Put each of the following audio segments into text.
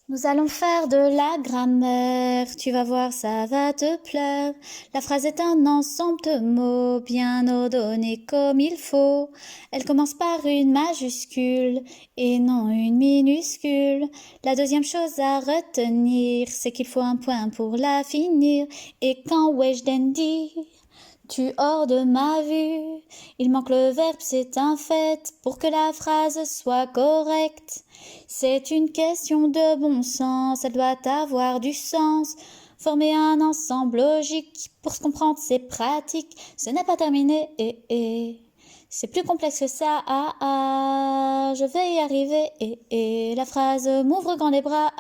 Nous allons faire de la grammaire, tu vas voir, ça va te plaire. La phrase est un ensemble de mots bien ordonnés comme il faut. Elle commence par une majuscule et non une minuscule. La deuxième chose à retenir, c'est qu'il faut un point pour la finir. Et quand Weshden dit tu hors de ma vue, il manque le verbe, c'est un fait, pour que la phrase soit correcte. C'est une question de bon sens, elle doit avoir du sens. Former un ensemble logique, pour se comprendre c'est pratique, ce n'est pas terminé, c'est plus complexe que ça, je vais y arriver, la phrase m'ouvre grand les bras,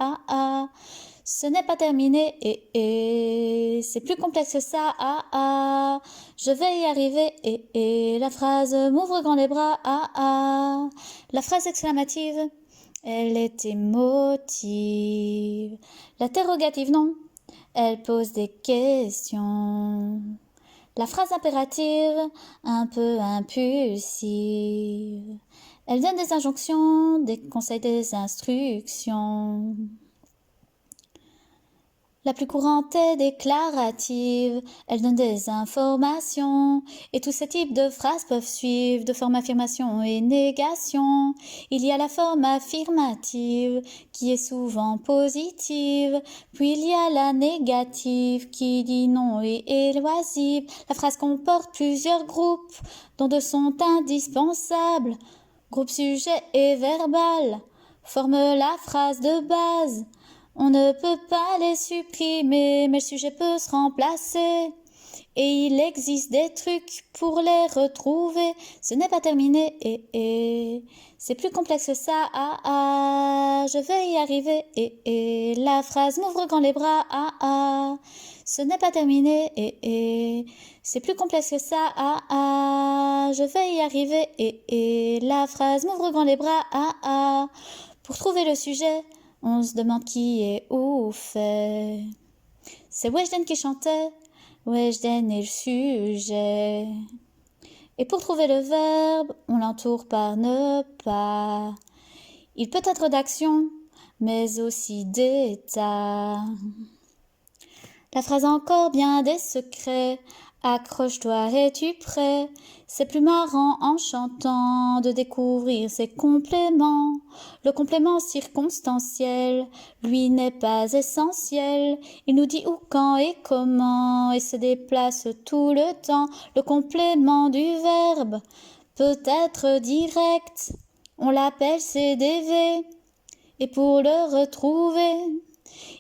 ce n'est pas terminé, c'est plus complexe que ça, je vais y arriver, la phrase m'ouvre grand les bras, la phrase exclamative, elle est émotive. L'interrogative, non, elle pose des questions. La phrase impérative, un peu impulsive. Elle donne des injonctions, des conseils, des instructions. La plus courante est déclarative, elle donne des informations, et tous ces types de phrases peuvent suivre de forme affirmation et négation. Il y a la forme affirmative, qui est souvent positive, puis il y a la négative, qui dit non et est loisible. La phrase comporte plusieurs groupes, dont deux sont indispensables. Groupe sujet et verbal forment la phrase de base. On ne peut pas les supprimer, mais le sujet peut se remplacer. Et il existe des trucs pour les retrouver. Ce n'est pas terminé, c'est plus complexe que ça, je vais y arriver, la phrase m'ouvre grand les bras, ce n'est pas terminé, c'est plus complexe que ça, je vais y arriver, la phrase m'ouvre grand les bras, Pour trouver le sujet, on se demande qui est où fait. C'est Weshden qui chantait, Weshden est le sujet. Et pour trouver le verbe, on l'entoure par ne pas. Il peut être d'action, mais aussi d'état. La phrase a encore bien des secrets. Accroche-toi, es-tu prêt? C'est plus marrant en chantant de découvrir ses compléments. Le complément circonstanciel, lui, n'est pas essentiel. Il nous dit où, quand et comment, et se déplace tout le temps. Le complément du verbe peut être direct. On l'appelle CDV. Et pour le retrouver,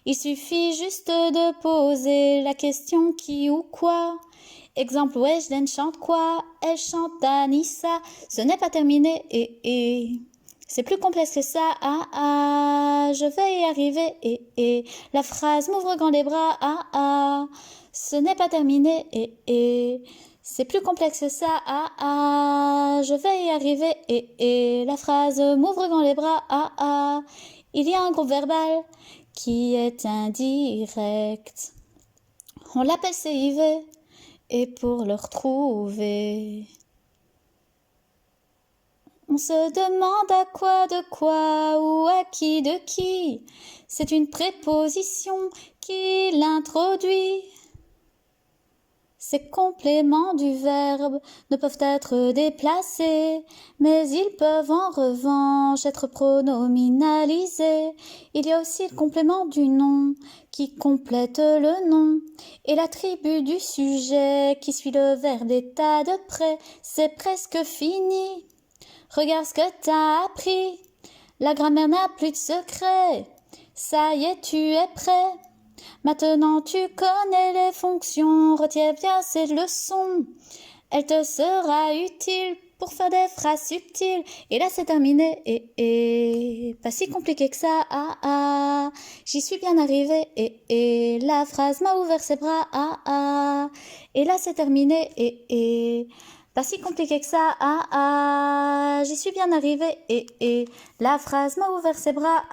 il suffit juste de poser la question qui ou quoi. Exemple, Weshden chante quoi? Elle chante Anissa. Ce n'est pas terminé, c'est plus complexe que ça, je vais y arriver, la phrase m'ouvre grand les bras, ce n'est pas terminé, c'est plus complexe que ça, je vais y arriver, la phrase m'ouvre grand les bras, il y a un groupe verbal qui est indirect. On l'appelle CIV, et pour le retrouver, on se demande à quoi, de quoi, ou à qui, de qui. C'est une préposition qui l'introduit. Ces compléments du verbe ne peuvent être déplacés, mais ils peuvent en revanche être pronominalisés. Il y a aussi le complément du nom qui complète le nom, et l'attribut du sujet qui suit le verbe d'état de près. C'est presque fini. Regarde ce que t'as appris. La grammaire n'a plus de secret. Ça y est, tu es prêt. Maintenant tu connais les fonctions, retiens bien ces leçons. Elle te sera utile pour faire des phrases subtiles. Et là c'est terminé, pas si compliqué que ça, j'y suis bien arrivée, la phrase m'a ouvert ses bras, et là c'est terminé, pas si compliqué que ça, j'y suis bien arrivée, la phrase m'a ouvert ses bras,